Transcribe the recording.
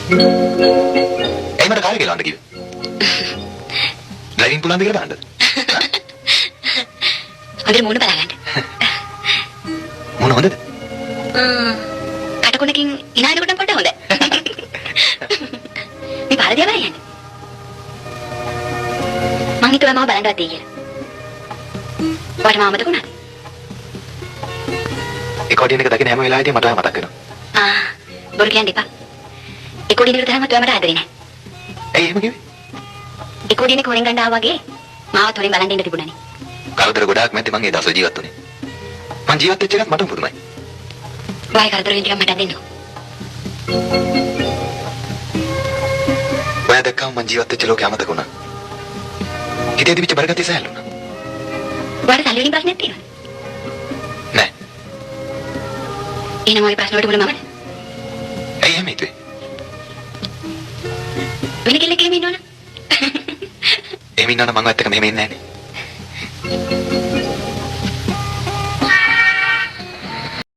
ඇයි මට කාලේ කියලා අඬ කිව්වේ? ඩ්‍රයිවිං පුළුවන්ද කියලා බලන්නද? හොඳට මූණ බලන්න. මොන හොඳද? කටකුණකින් ඉනායනකොට පොඩ්ඩ හොඳයි. මේ පාරදී ආවයි යන්නේ. මං හිතුවා මම බලන්නවත් දෙයි කියලා. ඔයාට මාමද කොහොමද? ඒකෝඩියන් එක දකින්න හැම වෙලාවෙදීම මට මතක් වෙනවා. බොරු කියන්න එපා. ඒකෝඩියන් එක තරමත් ඔයා මට ආදරේ නැහැ. ඇයි එහෙම කිව්වේ? ඒකෝඩියන් එක හොරෙන් ගන්න ආවා වගේ මාවත් හොරෙන් බලන් ඉන්න තිබුණානේ. කරදර ගොඩාක් මැද්දේ මං ඒ දවස්වල ජීවත් වුණේ. මං ජීවත් වෙච්ච එකත් මට පුදුමයි. ඔයා කරදර වෙන ටිකක් මට දෙන්න. ඔයා දැක්කම මං ජීවත් වෙච්ච ලෝකෙ අමතක වුණා. හිතේ තිබිච්ච බරගතිය සෑහලුණා. ඔයාට සල්ලි වලින් ප්‍රශ්නයක් තියෙනවද? නෑ. එහෙනම් ඔය ප්‍රශ්න වලට මුල මමද? ඇයි එහෙම හිතුවේ? වෙන කෙනෙක් එහෙම ඉන්නවනම්? එහෙම ඉන්නවනම් මං ඔයත් එක්ක මෙහෙම ඉන්නේ නෑනේ.